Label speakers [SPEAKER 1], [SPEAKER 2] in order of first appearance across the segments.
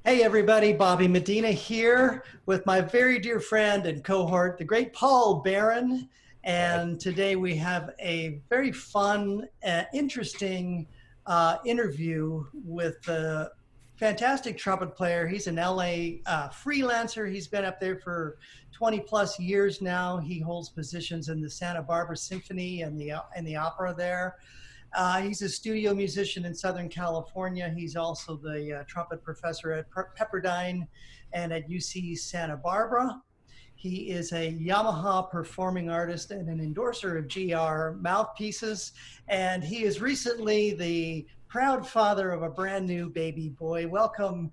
[SPEAKER 1] Hey everybody, Bobby Medina here with my very dear friend and cohort, the great Paul Barron.
[SPEAKER 2] Hi.
[SPEAKER 1] And today we have a very fun, interesting interview with a fantastic trumpet player. He's an LA freelancer. He's been up there for 20 plus years now. He holds positions in the Santa Barbara Symphony and the opera there. He's a studio musician in Southern California. He's also the trumpet professor at Pepperdine and at UC Santa Barbara. He is a Yamaha performing artist and an endorser of GR mouthpieces. And he is recently the proud father of a brand new baby boy. Welcome,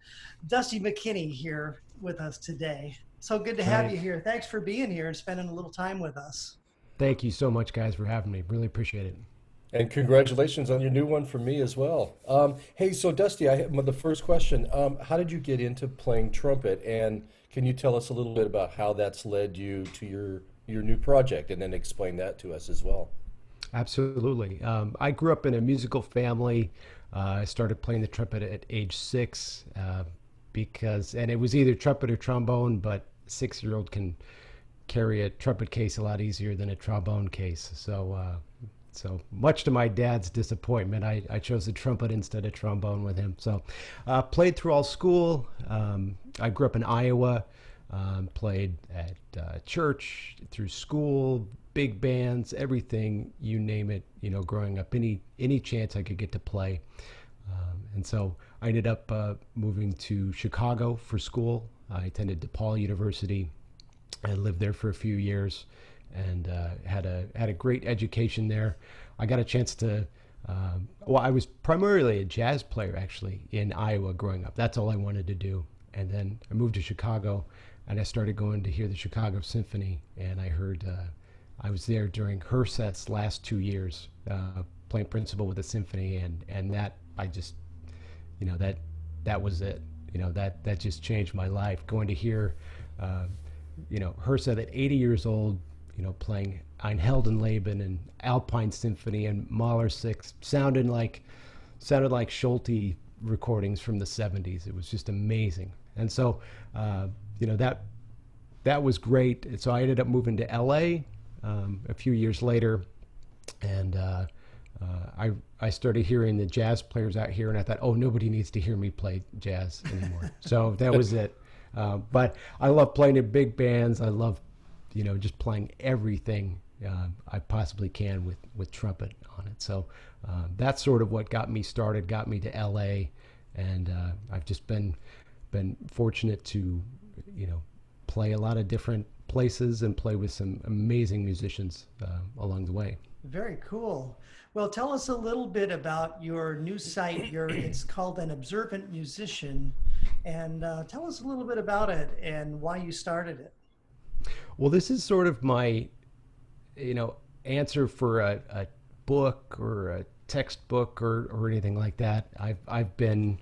[SPEAKER 1] Dustin McKinney, here with us today. So good to have
[SPEAKER 2] Hi.
[SPEAKER 1] you here. Thanks for being here and spending a little time with us.
[SPEAKER 2] Thank you so much, guys, for having me. Really appreciate it.
[SPEAKER 3] And congratulations on your new one from me as well. Hey, so Dusty, I have the first question. How did you get into playing trumpet? And can you tell us a little bit about how that's led you to your new project, and then explain that to us as well?
[SPEAKER 2] Absolutely. I grew up in a musical family. I started playing the trumpet at age 6 and it was either trumpet or trombone, but a 6-year-old can carry a trumpet case a lot easier than a trombone case. So much to my dad's disappointment, I chose the trumpet instead of trombone with him. So played through all school. I grew up in Iowa, played at church, through school, big bands, everything, you name it, growing up, any chance I could get to play. And so I ended up moving to Chicago for school. I attended DePaul University and lived there for a few years, and had a great education there. I got a chance to. I was primarily a jazz player actually in Iowa growing up. That's all I wanted to do. And then I moved to Chicago, and I started going to hear the Chicago Symphony. And I heard I was there during Herset's last 2 years, playing principal with the symphony, and that I just, that was it. That just changed my life. Going to hear. Herset at 80 years old, playing Ein Heldenleben and Alpine Symphony and Mahler Six, sounded like Schulte recordings from the 70s. It was just amazing. And so, that was great. So I ended up moving to LA a few years later, and I started hearing the jazz players out here, and I thought, oh, nobody needs to hear me play jazz anymore. So that was it. But I love playing in big bands. I love, just playing everything I possibly can with trumpet on it. So that's sort of what got me started, got me to LA, and I've just been fortunate to, play a lot of different places and play with some amazing musicians along the way.
[SPEAKER 1] Very cool. Well, tell us a little bit about your new site. It's called An Observant Musician, and tell us a little bit about it and why you started it.
[SPEAKER 2] Well, this is sort of my, answer for a book or a textbook or anything like that. I've been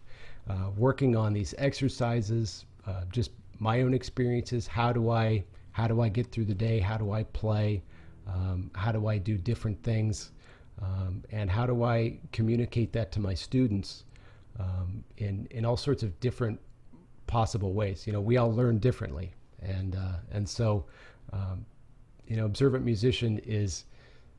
[SPEAKER 2] working on these exercises, just my own experiences. How do I get through the day? How do I play? How do I do different things? And how do I communicate that to my students in all sorts of different possible ways? We all learn differently, and so Observant Musician is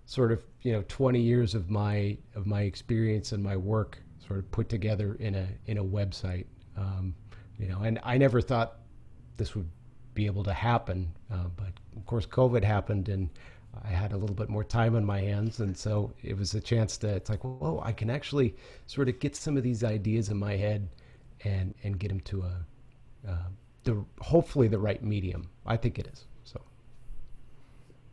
[SPEAKER 2] sort of 20 years of my experience and my work sort of put together in a website. And I never thought this would be able to happen, but of course COVID happened, and I had a little bit more time on my hands, and so it was a chance to, it's like, whoa, I can actually sort of get some of these ideas in my head and get them to hopefully the right medium. I think it is. So.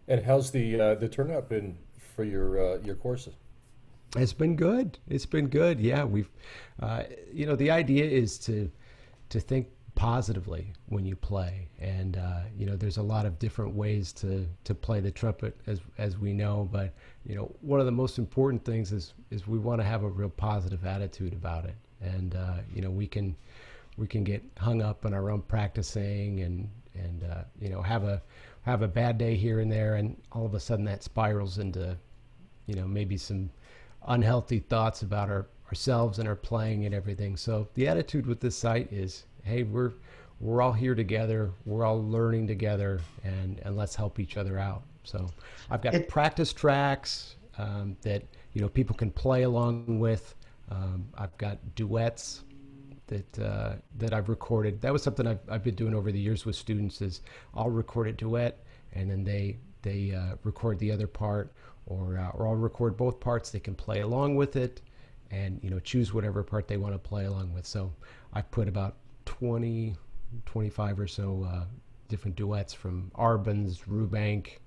[SPEAKER 3] And how's the turnout been for your courses?
[SPEAKER 2] It's been good. It's been good. Yeah, we've, the idea is to think positively when you play, and there's a lot of different ways to play the trumpet, as we know. But one of the most important things is we want to have a real positive attitude about it, and we can get hung up on our own practicing and have a bad day here and there, and all of a sudden that spirals into maybe some unhealthy thoughts about ourselves and our playing and everything. So the attitude with this site is hey, we're all here together, we're all learning together, and let's help each other out. So I've got
[SPEAKER 1] It
[SPEAKER 2] practice tracks that people can play along with. I've got duets that I've recorded. That was something I've been doing over the years with students. Is I'll record a duet, and then they record the other part, or I'll record both parts. They can play along with it, and choose whatever part they want to play along with. So I've put about 20, 25 or so different duets from Arbans, Rubank,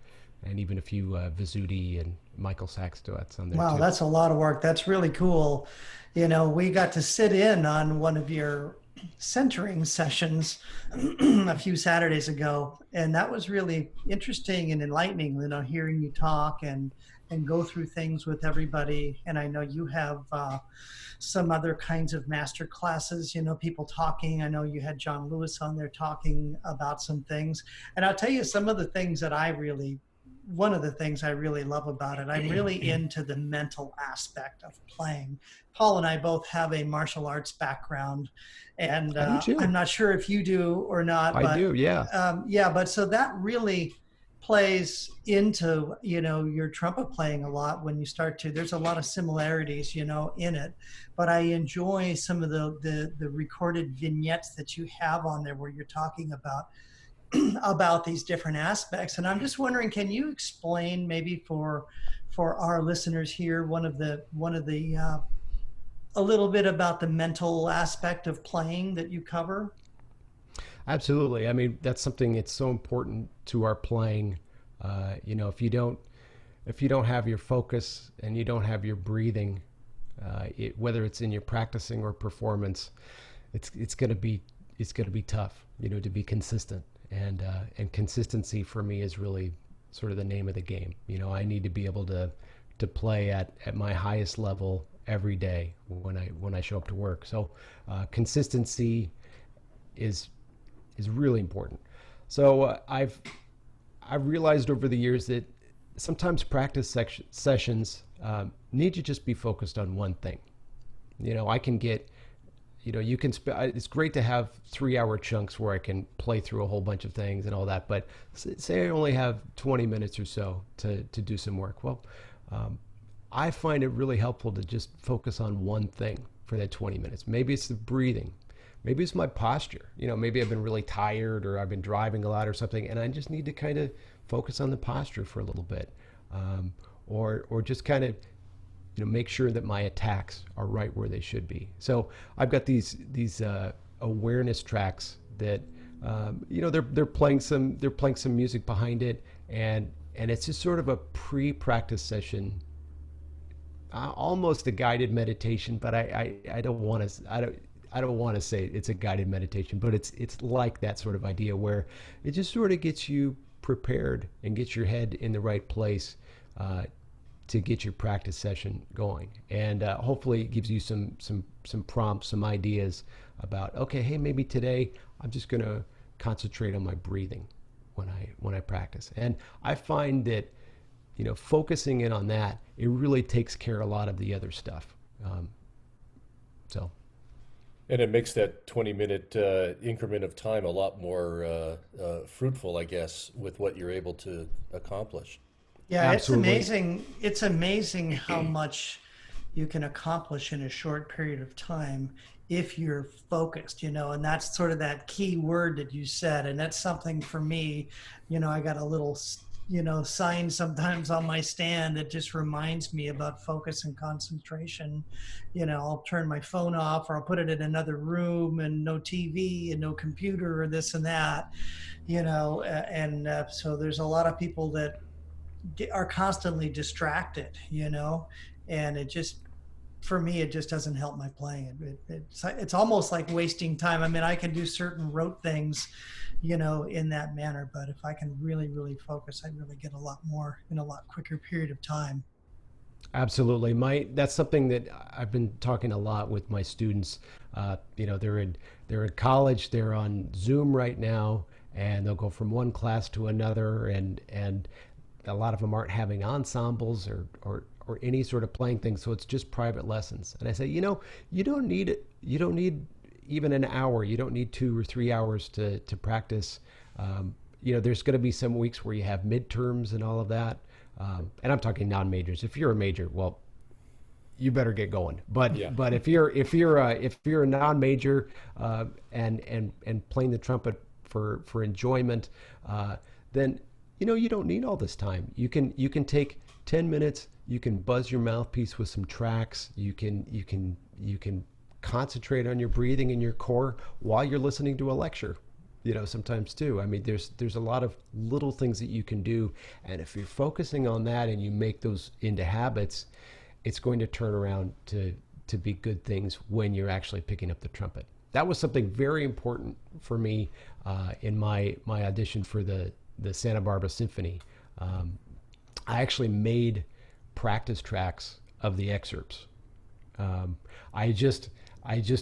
[SPEAKER 2] and even a few Vizzuti and Michael Sachs duets on there
[SPEAKER 1] Wow,
[SPEAKER 2] too.
[SPEAKER 1] that's a lot of work. That's really cool. We got to sit in on one of your centering sessions a few Saturdays ago, and that was really interesting and enlightening, hearing you talk and go through things with everybody. And I know you have some other kinds of master classes, people talking. I know you had John Lewis on there talking about some things. And I'll tell you some of the things that one of the things I really love about it. I'm really into the mental aspect of playing. Paul and I both have a martial arts background, and
[SPEAKER 2] I do
[SPEAKER 1] I'm
[SPEAKER 2] too.
[SPEAKER 1] not sure if you do or not,
[SPEAKER 2] I
[SPEAKER 1] but
[SPEAKER 2] do, yeah.
[SPEAKER 1] yeah, but so that really plays into your trumpet playing a lot when you start to. There's a lot of similarities, in it, but I enjoy some of the recorded vignettes that you have on there where you're talking about these different aspects. And I'm just wondering, can you explain maybe for our listeners here a little bit about the mental aspect of playing that you cover?
[SPEAKER 2] Absolutely. I mean, that's something it's so important to our playing. If you don't have your focus and you don't have your breathing, whether it's in your practicing or performance, it's gonna be tough, to be consistent. And consistency for me is really sort of the name of the game. I need to be able to play at my highest level every day when I show up to work. So consistency is really important. So I've realized over the years that sometimes practice sessions need to just be focused on one thing. I can get, you can. It's great to have 3-hour chunks where I can play through a whole bunch of things and all that. But say I only have 20 minutes or so to do some work. Well, I find it really helpful to just focus on one thing for that 20 minutes. Maybe it's the breathing. Maybe it's my posture. Maybe I've been really tired or I've been driving a lot or something, and I just need to kind of focus on the posture for a little bit, or just kind of make sure that my attacks are right where they should be. So I've got these awareness tracks that they're playing some music behind it, and it's just sort of a pre-practice session, almost a guided meditation. But I don't want to I don't want to say it's a guided meditation, but it's like that sort of idea where it just sort of gets you prepared and gets your head in the right place to get your practice session going, and hopefully it gives you some prompts, some ideas about, okay, hey, maybe today I'm just going to concentrate on my breathing when I practice. And I find that focusing in on that, it really takes care of a lot of the other stuff. So
[SPEAKER 3] And it makes that 20-minute increment of time a lot more fruitful, I guess, with what you're able to accomplish.
[SPEAKER 1] Yeah, it's
[SPEAKER 2] absolutely.
[SPEAKER 1] amazing. It's amazing how much you can accomplish in a short period of time if you're focused, and that's sort of that key word that you said. And that's something for me, I got a little, sign sometimes on my stand that just reminds me about focus and concentration. I'll turn my phone off or I'll put it in another room and no TV and no computer or this and that, and so there's a lot of people that are constantly distracted, and it just, for me, it just doesn't help my playing. It's almost like wasting time. I mean, I can do certain rote things, in that manner, but if I can really, really focus, I really get a lot more in a lot quicker period of time.
[SPEAKER 2] Absolutely. That's something that I've been talking a lot with my students. They're in college, they're on Zoom right now, and they'll go from one class to another, and a lot of them aren't having ensembles or any sort of playing thing, so it's just private lessons. And I say, you don't need even an hour. You don't need 2 or 3 hours to practice. There's going to be some weeks where you have midterms and all of that. And I'm talking non-majors. If you're a major, well, you better get going. But
[SPEAKER 3] Yeah.
[SPEAKER 2] but if you're a non-major and playing the trumpet for enjoyment, then you don't need all this time. You can take 10 minutes. You can buzz your mouthpiece with some tracks. You can concentrate on your breathing and your core while you're listening to a lecture. Sometimes too. I mean, there's a lot of little things that you can do, and if you're focusing on that and you make those into habits, it's going to turn around to be good things when you're actually picking up the trumpet. That was something very important for me in my audition for the Santa Barbara Symphony. I actually made practice tracks of the excerpts. I just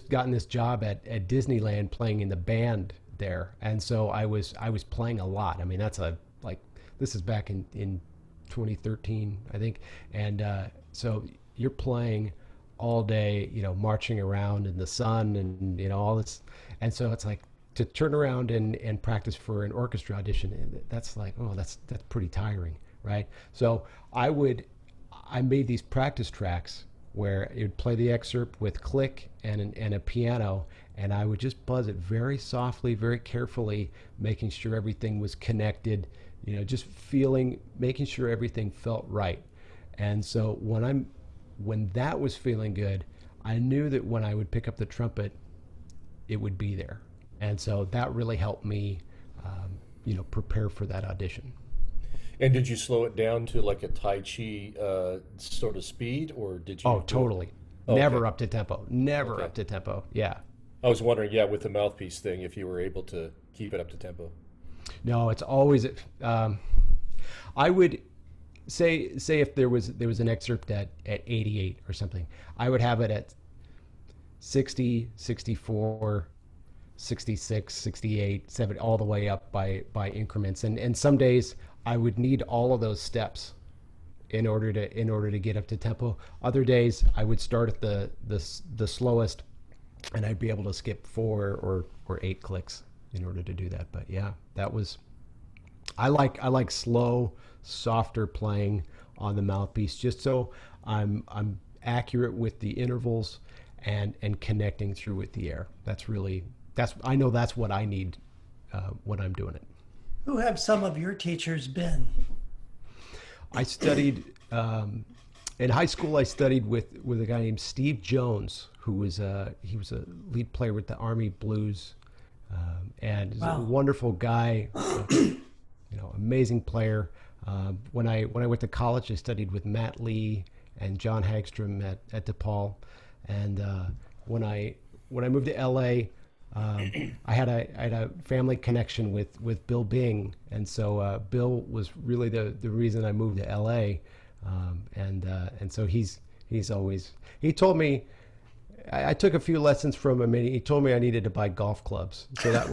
[SPEAKER 2] gotten this job at Disneyland playing in the band there, and so I was playing a lot. I mean, this is back in 2013, I think, and so you're playing all day, marching around in the sun and all this, and so it's like to turn around and practice for an orchestra audition. That's like, oh, that's pretty tiring, right? So I made these practice tracks where it would play the excerpt with click and a piano, and I would just buzz it very softly, very carefully, making sure everything was connected, just making sure everything felt right. And so when that was feeling good, I knew that when I would pick up the trumpet, it would be there. And so that really helped me, prepare for that audition.
[SPEAKER 3] And did you slow it down to like a Tai Chi sort of speed, or did you?
[SPEAKER 2] Oh, totally.
[SPEAKER 3] Okay.
[SPEAKER 2] Never up to tempo. Never
[SPEAKER 3] Okay.
[SPEAKER 2] up to tempo. Yeah.
[SPEAKER 3] I was wondering, yeah, with the mouthpiece thing, if you were able to keep it up to tempo.
[SPEAKER 2] No, it's always. I would say if there was an excerpt at 88 or something, I would have it at 60, 64, 66, 68, 70, all the way up by increments. And some days I would need all of those steps in order to get up to tempo. Other days I would start at the slowest, and I'd be able to skip 4 or 8 clicks in order to do that. But yeah, I like slow, softer playing on the mouthpiece, just so I'm accurate with the intervals and connecting through with the air. I know that's what I need when I'm doing it.
[SPEAKER 1] Who have some of your teachers been?
[SPEAKER 2] I studied in high school. I studied with a guy named Steve Jones, who was he was a lead player with the Army Blues, and he's a wonderful guy. Amazing player. When I went to college, I studied with Matt Lee and John Hagstrom at DePaul, and when I moved to LA, I had a family connection with Bill Bing, and so Bill was really the reason I moved to LA, and so he told me. I took a few lessons from him, and he told me I needed to buy golf clubs. So that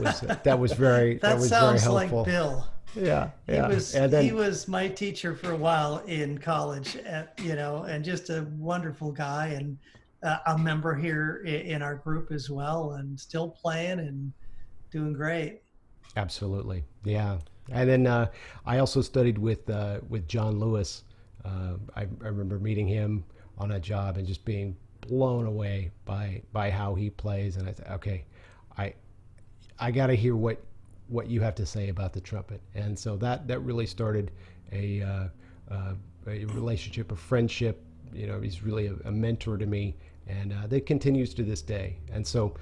[SPEAKER 2] was very
[SPEAKER 1] That
[SPEAKER 2] was
[SPEAKER 1] sounds
[SPEAKER 2] very
[SPEAKER 1] like
[SPEAKER 2] helpful.
[SPEAKER 1] Bill.
[SPEAKER 2] Yeah.
[SPEAKER 1] He was my teacher for a while in college, and just a wonderful guy, and a member here in our group as well, and still playing and doing great.
[SPEAKER 2] Absolutely, yeah. And then I also studied with John Lewis. I remember meeting him on a job and just being blown away by how he plays, and I thought, okay, I got to hear what you have to say about the trumpet. And so that really started a relationship, a friendship. He's really a mentor to me, and that continues to this day. And so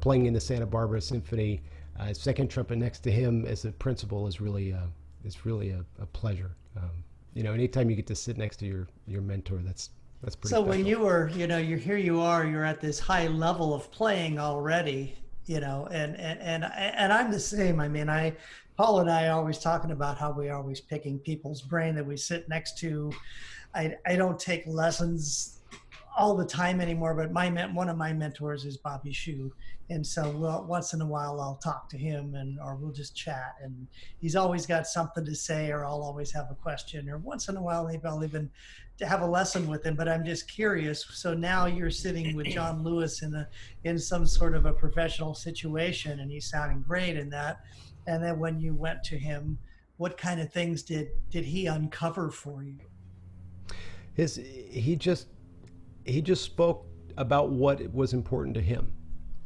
[SPEAKER 2] playing in the Santa Barbara Symphony, second trumpet next to him as a principal is really a pleasure. Anytime you get to sit next to your mentor, that's pretty
[SPEAKER 1] So
[SPEAKER 2] special.
[SPEAKER 1] when you were, you're at this high level of playing already, and I'm the same. I mean, Paul and I are always talking about how we're always picking people's brain that we sit next to. I don't take lessons all the time anymore, but one of my mentors is Bobby Shu. And so once in a while I'll talk to him or we'll just chat, and he's always got something to say, or I'll always have a question, or once in a while maybe I'll even to have a lesson with him. But I'm just curious. So now you're sitting with John Lewis in some sort of a professional situation, and he's sounding great in that. And then when you went to him, what kind of things did he uncover for you?
[SPEAKER 2] He just spoke about what was important to him,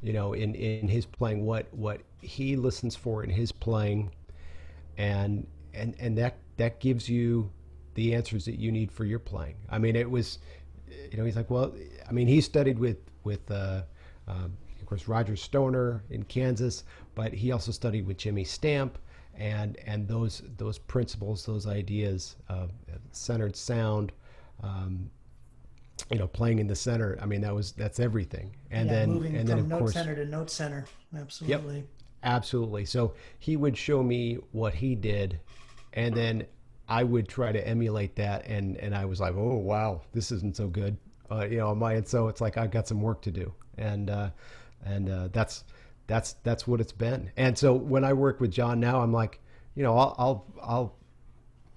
[SPEAKER 2] in his playing, what he listens for in his playing, and that gives you the answers that you need for your playing. I mean, it was, he's like, well, I mean, he studied with of course, Roger Stoner in Kansas, but he also studied with Jimmy Stamp, and those principles, those ideas of centered sound, playing in the center. I mean, that's everything. And
[SPEAKER 1] moving
[SPEAKER 2] then
[SPEAKER 1] from
[SPEAKER 2] of
[SPEAKER 1] note
[SPEAKER 2] course,
[SPEAKER 1] center to note center. Absolutely.
[SPEAKER 2] Yep, absolutely. So he would show me what he did, and then I would try to emulate that. And I was like, oh wow, this isn't so good, on my end. So it's like I've got some work to do, and that's what it's been. And so when I work with John now, I'm like, I'll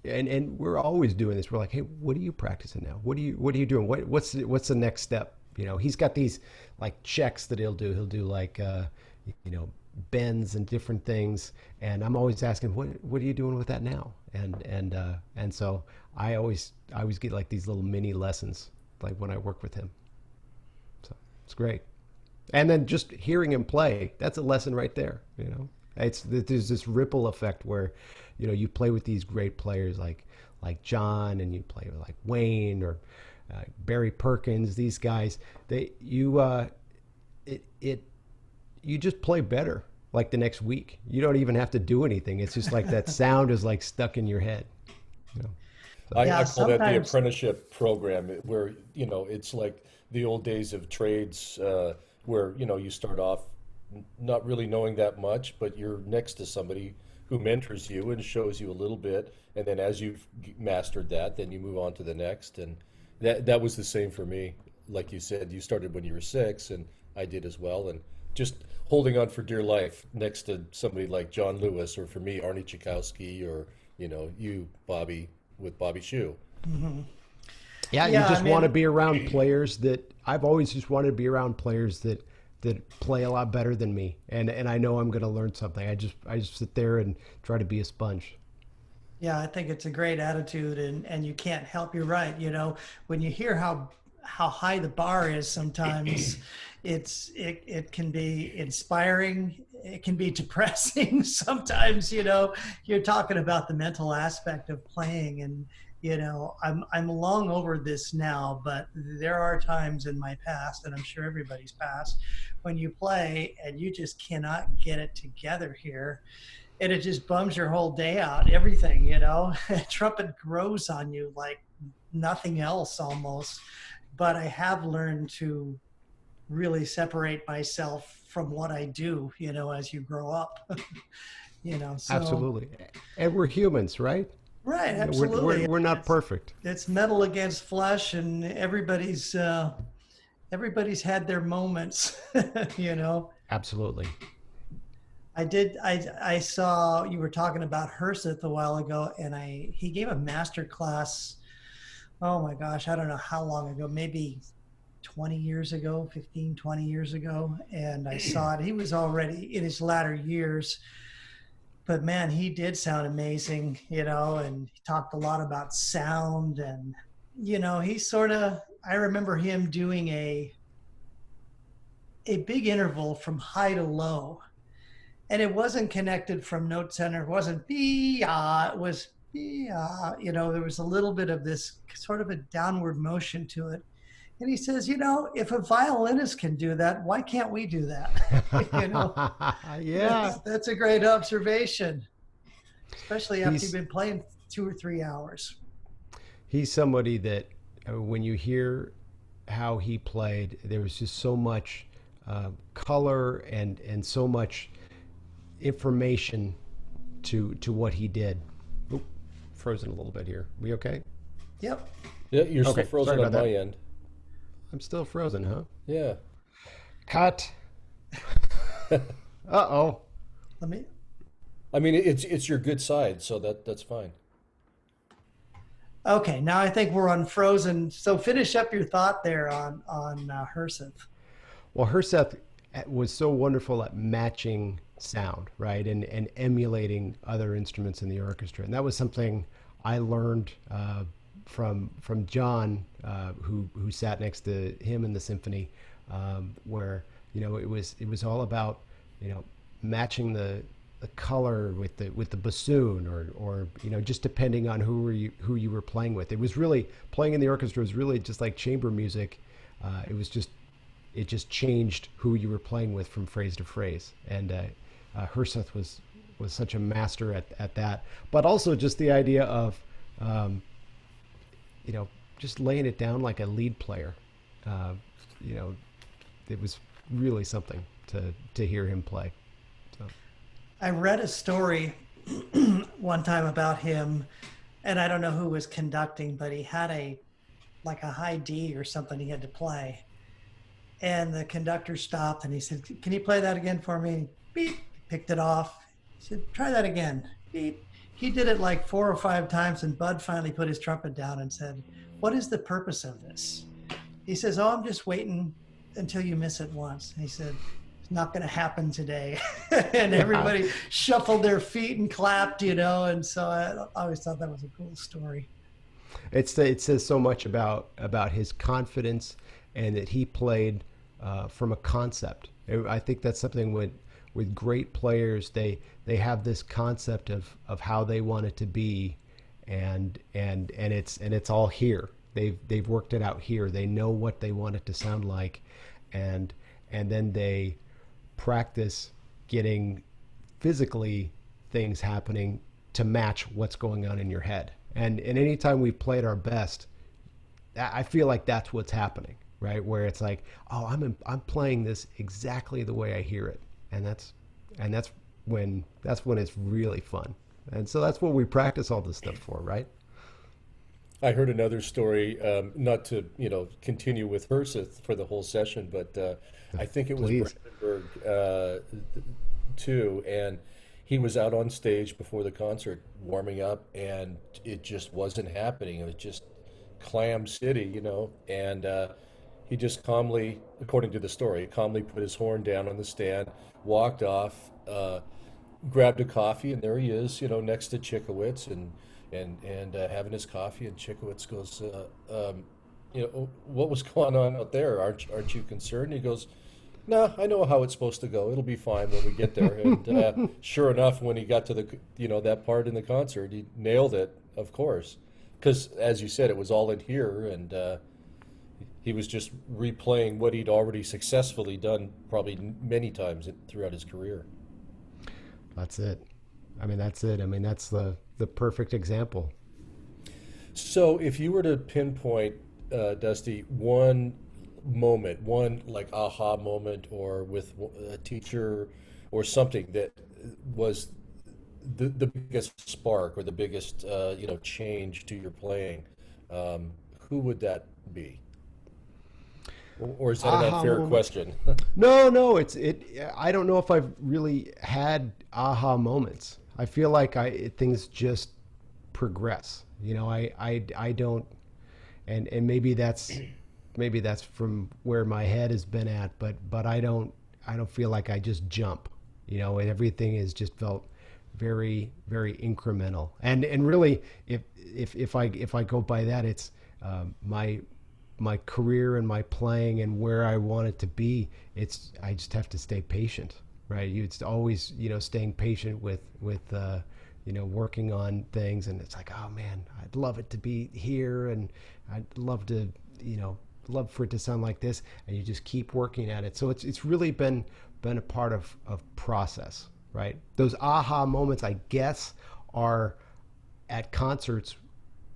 [SPEAKER 2] and we're always doing this. We're like, hey, what are you practicing now? What are you doing? What's the next step? He's got these like checks that he'll do. He'll do like bends and different things, and I'm always asking, what are you doing with that now? And so I always get like these little mini lessons like when I work with him. So it's great. And then just hearing him play, that's a lesson right there. There's this ripple effect where, you play with these great players like John, and you play with like Wayne or Barry Perkins. These guys, you just play better like the next week. You don't even have to do anything. It's just like that sound is like stuck in your head. So.
[SPEAKER 3] I call that the apprenticeship program, where it's like the old days of trades, where you start off not really knowing that much, but you're next to somebody who mentors you and shows you a little bit, and then as you've mastered that, then you move on to the next. And that was the same for me. Like you said, you started when you were 6, and I did as well, and just holding on for dear life next to somebody like John Lewis, or for me, Arnie Tchaikovsky, or you, Bobby, with Bobby Shu.
[SPEAKER 2] Mm-hmm. Yeah, you just want to be around players that I've always just wanted to be around players that play a lot better than me, and I know I'm going to learn something. I just sit there and try to be a sponge.
[SPEAKER 1] Yeah, I think it's a great attitude, and you can't help. You're right. When you hear how high the bar is, sometimes it can be inspiring. It can be depressing. Sometimes, you're talking about the mental aspect of playing, and I'm long over this now, but there are times in my past, and I'm sure everybody's past, when you play and you just cannot get it together here, and it just bums your whole day out. Everything, trumpet grows on you like nothing else almost. But I have learned to really separate myself from what I do, as you grow up. So,
[SPEAKER 2] absolutely. And we're humans, right?
[SPEAKER 1] Right, absolutely.
[SPEAKER 2] We're not perfect.
[SPEAKER 1] It's metal against flesh, and everybody's had their moments,
[SPEAKER 2] Absolutely.
[SPEAKER 1] I saw you were talking about Herseth a while ago, and he gave a master class. Oh my gosh, I don't know how long ago, maybe 20 years ago, 15, 20 years ago. And I saw it. He was already in his latter years. But man, he did sound amazing, and he talked a lot about sound. And, I remember him doing a big interval from high to low. And it wasn't connected from note center. It wasn't B-ah, it was B-ah. There was a little bit of this sort of a downward motion to it. And he says, if a violinist can do that, why can't we do that?
[SPEAKER 2] Yeah.
[SPEAKER 1] That's a great observation, especially after you've been playing 2 or 3 hours.
[SPEAKER 2] He's somebody that when you hear how he played, there was just so much color and so much information to what he did. Oop, frozen a little bit here. We okay?
[SPEAKER 1] Yep.
[SPEAKER 3] Yeah, you're
[SPEAKER 2] okay,
[SPEAKER 3] still frozen on my end.
[SPEAKER 2] I'm still frozen, huh?
[SPEAKER 3] Yeah.
[SPEAKER 2] Cut. Uh-oh.
[SPEAKER 1] Let me.
[SPEAKER 3] I mean, it's your good side, so that's fine.
[SPEAKER 1] Okay, now I think we're unfrozen. So finish up your thought there on Herseth.
[SPEAKER 2] Well, Herseth was so wonderful at matching sound, right, and emulating other instruments in the orchestra, and that was something I learned from John, who sat next to him in the symphony, where it was all about matching the color with the bassoon or just depending on who you were playing with. It was really playing in the orchestra was really just like chamber music. It just changed who you were playing with from phrase to phrase. And Herseth was such a master at that. But also just the idea of, just laying it down like a lead player. Uh, you know, it was really something to hear him play. So.
[SPEAKER 1] I read a story one time about him, and I don't know who was conducting, but he had like a high D or something he had to play. And the conductor stopped and he said, "Can you play that again for me?" Beep, picked it off. He said, "Try that again." Beep. He did it like 4 or 5 times, and Bud finally put his trumpet down and said, "What is the purpose of this?" He says, "Oh, I'm just waiting until you miss it once." He said, "It's not going to happen today." And everybody shuffled their feet and clapped, and so I always thought that was a cool story.
[SPEAKER 2] It says so much about his confidence and that he played from a concept. I think that's something with great players. They have this concept of how they want it to be, and it's all here. They've worked it out here. They know what they want it to sound like, and then they practice getting physically things happening to match what's going on in your head. And anytime we've played our best, I feel like that's what's happening, right? Where it's like, oh, I'm playing this exactly the way I hear it, and that's when it's really fun. And so that's what we practice all this stuff for, right?
[SPEAKER 3] I heard another story, not to continue with Herseth for the whole session, but I think it was
[SPEAKER 2] Please.
[SPEAKER 3] Brandenburg too, and he was out on stage before the concert warming up, and it just wasn't happening. It was just clam city, and he just calmly, according to the story, calmly put his horn down on the stand, walked off, grabbed a coffee, and there he is, next to Chickowitz and having his coffee, and Chickowitz goes, what was going on out there? Aren't you concerned? He goes, "No, I know how it's supposed to go. It'll be fine when we get there." And sure enough, when he got to that part in the concert, he nailed it, of course, because as you said, it was all in here, and he was just replaying what he'd already successfully done probably many times throughout his career.
[SPEAKER 2] That's it. That's it. That's the perfect example.
[SPEAKER 3] So if you were to pinpoint, Dusty, one moment, one like aha moment, or with a teacher or something that was the biggest spark or the biggest change to your playing, who would that be? Or is that an
[SPEAKER 2] Aha
[SPEAKER 3] unfair
[SPEAKER 2] moment.
[SPEAKER 3] question?
[SPEAKER 2] No. I don't know if I've really had aha moments. I feel like things just progress. I don't, and maybe that's from where my head has been at, but I don't feel like I just jump. And everything has just felt very, very incremental. And really, if I go by that, it's my career and my playing and where I want it to be. I just have to stay patient, right? It's always staying patient with working on things, and it's like, oh man, I'd love it to be here, and I'd love to love for it to sound like this, and you just keep working at it. So it's really been a part of process, right? Those aha moments, I guess, are at concerts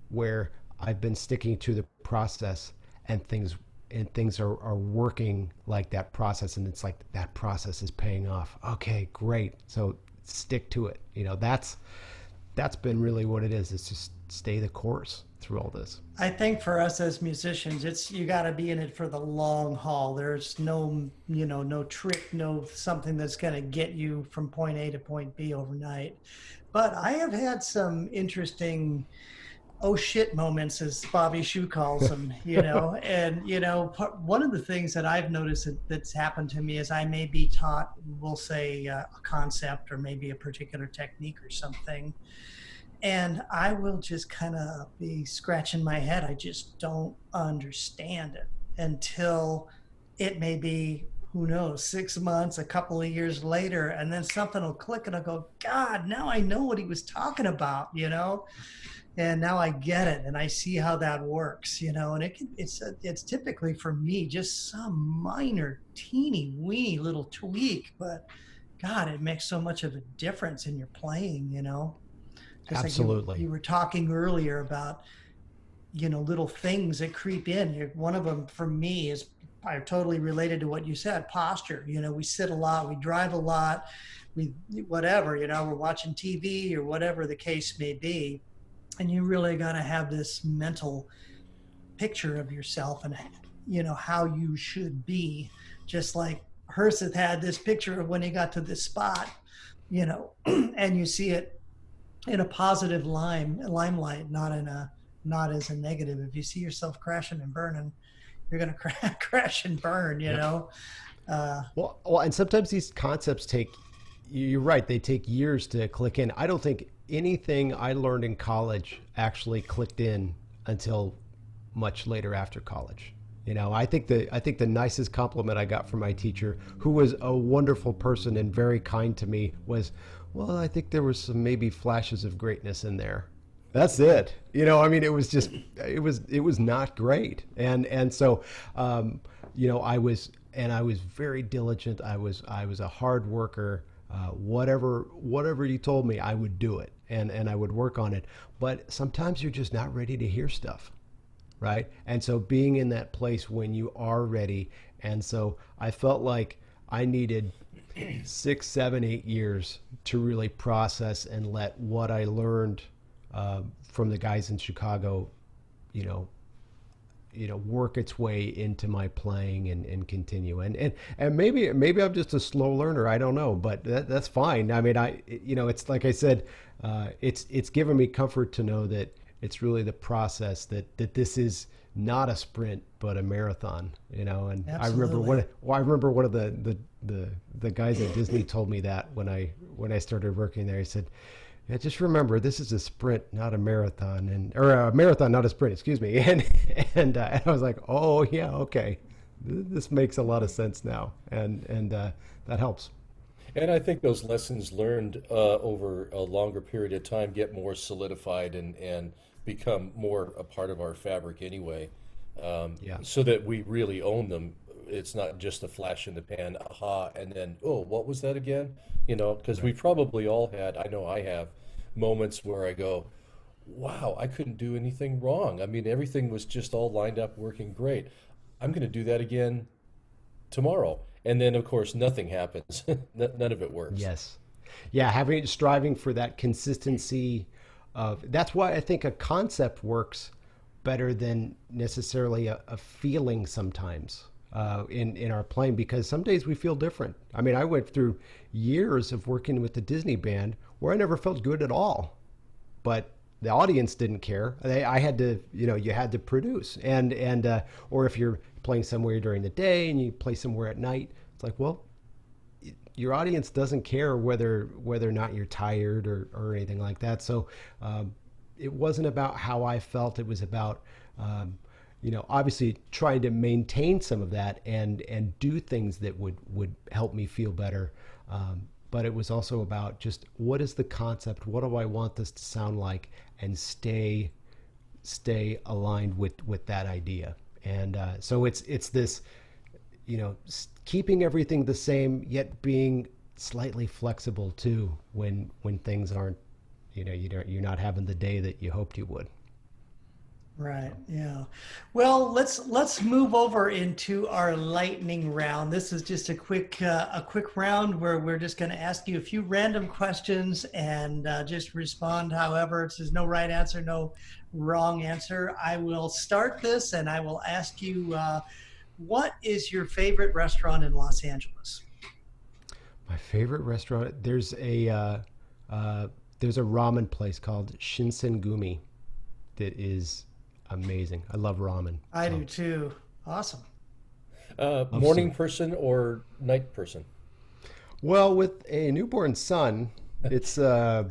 [SPEAKER 2] where I've been sticking to the process, and things are working like that process, and it's like that process is paying off. Okay, great. So stick to it. That's been really what it is. It's just stay the course through all this.
[SPEAKER 1] I think for us as musicians, it's you got to be in it for the long haul. There's no, no trick, no something that's going to get you from point A to point B overnight. But I have had some interesting oh shit moments, as Bobby Shue calls them, and one of the things that I've noticed that's happened to me is I may be taught, we'll say, a concept or maybe a particular technique or something, and I will just kind of be scratching my head. I just don't understand it until it may be, who knows, 6 months, a couple of years later, and then something will click and I'll go, God, now I know what he was talking about, and now I get it and I see how that works, and it's typically for me just some minor teeny weeny little tweak, but God, it makes so much of a difference in your playing, just
[SPEAKER 2] Absolutely.
[SPEAKER 1] like you were talking earlier about, little things that creep in. One of them for me is totally related to what you said, posture. We sit a lot, we drive a lot, we whatever, we're watching TV or whatever the case may be. And you really got to have this mental picture of yourself and, how you should be. Just like Herseth had this picture of when he got to this spot, and you see it in a positive limelight, not as a negative. If you see yourself crashing and burning, you're going to crash and burn, know?
[SPEAKER 2] Well, and sometimes these concepts you're right, they take years to click in. I don't think anything I learned in college actually clicked in until much later after college. I think the nicest compliment I got from my teacher, who was a wonderful person and very kind to me, was, well, I think there was some maybe flashes of greatness in there. That's it. It was just, it was not great. And so, I was very diligent. I was a hard worker. Whatever you told me, I would do it, and I would work on it. But sometimes you're just not ready to hear stuff, right? And so being in that place when you are ready, and so I felt like I needed 6, 7, 8 years to really process and let what I learned from the guys in Chicago, work its way into my playing and continue. And maybe I'm just a slow learner. I don't know, but that's fine. I mean, it's like I said, it's given me comfort to know that it's really the process, that this is not a sprint, but a marathon, and
[SPEAKER 1] Absolutely.
[SPEAKER 2] I remember one of the guys at Disney told me that when I started working there. He said, yeah, just remember, this is a sprint, not a marathon, or a marathon, not a sprint. Excuse me. And I was like, oh yeah, okay, this makes a lot of sense now, and that helps.
[SPEAKER 3] And I think those lessons learned over a longer period of time get more solidified and become more a part of our fabric anyway,
[SPEAKER 2] Yeah.
[SPEAKER 3] so that we really own them. It's not just a flash in the pan, aha, and then, oh, what was that again? Because we probably all had, I know I have, moments where I go, wow, I couldn't do anything wrong. I mean, everything was just all lined up, working great. I'm going to do that again tomorrow. And then, of course, nothing happens. None of it works.
[SPEAKER 2] Yes. Yeah, striving for that consistency that's why I think a concept works better than necessarily a feeling sometimes in our playing, because some days we feel different. I mean, I went through years of working with the Disney band where I never felt good at all, but the audience didn't care. I had to, you had to produce, or if you're playing somewhere during the day and you play somewhere at night, it's like, well, your audience doesn't care whether or not you're tired or anything like that. So it wasn't about how I felt. It was about, obviously trying to maintain some of that and do things that would help me feel better. But it was also about just, what is the concept? What do I want this to sound like? And stay aligned with that idea. And so it's this, keeping everything the same, yet being slightly flexible too when things aren't, you're not having the day that you hoped you would.
[SPEAKER 1] Right. Yeah. Well, let's move over into our lightning round. This is just a quick round where we're just going to ask you a few random questions and just respond. However, there's no right answer, no wrong answer. I will start this and I will ask you, what is your favorite restaurant in Los Angeles?
[SPEAKER 2] My favorite restaurant. Uh, there's a ramen place called Shinsengumi that is amazing. I love ramen.
[SPEAKER 1] I do
[SPEAKER 2] So
[SPEAKER 1] too. Awesome.
[SPEAKER 2] love
[SPEAKER 3] Morning
[SPEAKER 2] some.
[SPEAKER 3] person or night person?
[SPEAKER 2] Well, with a newborn son, it's I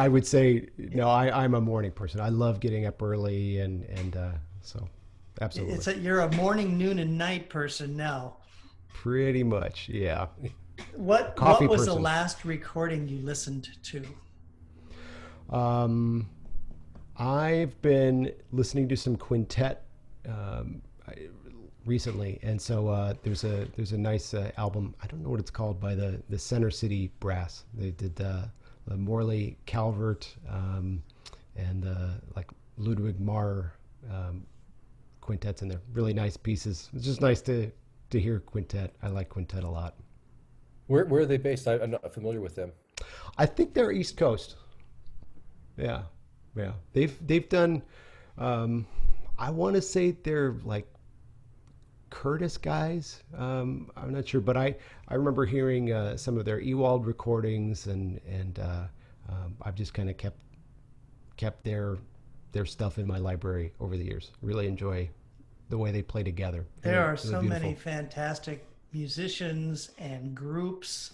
[SPEAKER 2] would say no. I'm a morning person. I love getting up early and so absolutely,
[SPEAKER 1] You're a morning, noon, and night person now.
[SPEAKER 2] pretty much, yeah.
[SPEAKER 1] What
[SPEAKER 2] Coffee
[SPEAKER 1] was the
[SPEAKER 2] person.
[SPEAKER 1] last recording you listened to?
[SPEAKER 2] Um, I've been listening to some quintet um, recently, and so there's a nice album. I don't know what it's called by the Center City Brass. They did the Morley Calvert and like Ludwig Marr um, quintets in there. Really nice pieces. It's just nice to hear quintet. I like quintet a lot.
[SPEAKER 3] Where are they based? I'm not familiar with them.
[SPEAKER 2] I think they're East Coast. Yeah, yeah. They've done. Um, I want to say they're like Curtis guys. I'm not sure, but I remember hearing some of their Ewald recordings, and I've just kind of kept their stuff in my library over the years. Really enjoy the way they play together.
[SPEAKER 1] There are
[SPEAKER 2] Really
[SPEAKER 1] so many
[SPEAKER 2] beautiful.
[SPEAKER 1] fantastic musicians and groups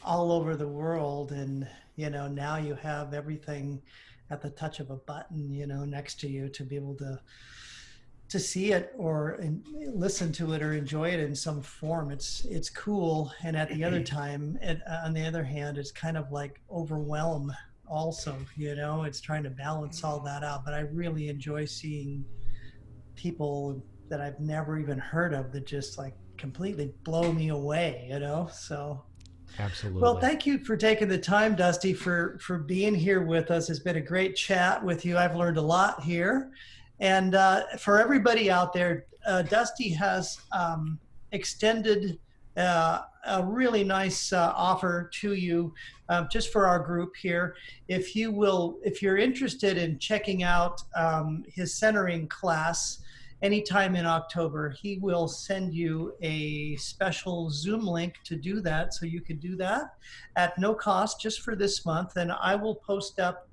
[SPEAKER 1] all over the world, and now you have everything at the touch of a button, next to you to be able to see it or listen to it or enjoy it in some form. It's cool, and at the other time, on the other hand, it's kind of like overwhelm. Also, it's trying to balance all that out. But I really enjoy seeing people that I've never even heard of that just like completely blow me away. So well,
[SPEAKER 2] Absolutely.
[SPEAKER 1] thank you for taking the time, Dusty, for being here with us. It's been a great chat with you. I've learned a lot here. And for everybody out there, Dusty has extended a really nice offer to you just for our group here. If you're interested in checking out his centering class anytime in October, he will send you a special Zoom link to do that. So you can do that at no cost just for this month. And I will post up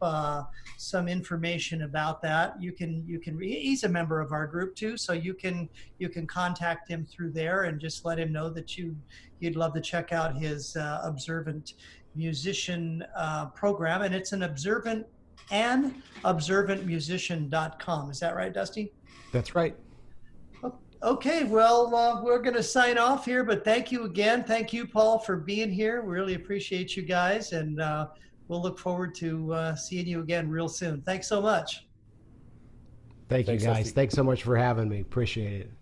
[SPEAKER 1] some information about that. He's a member of our group too. So you can contact him through there and just let him know that you'd love to check out his observant musician program. And it's an observantmusician.com. Is that right, Dusty?
[SPEAKER 2] That's right.
[SPEAKER 1] Okay, well, we're going to sign off here, but thank you again. Thank you, Paul, for being here. We really appreciate you guys, and we'll look forward to seeing you again real soon. Thanks so much.
[SPEAKER 2] Thank you
[SPEAKER 3] Thanks,
[SPEAKER 2] guys.
[SPEAKER 3] Dusty.
[SPEAKER 2] Thanks so much for having me. Appreciate it.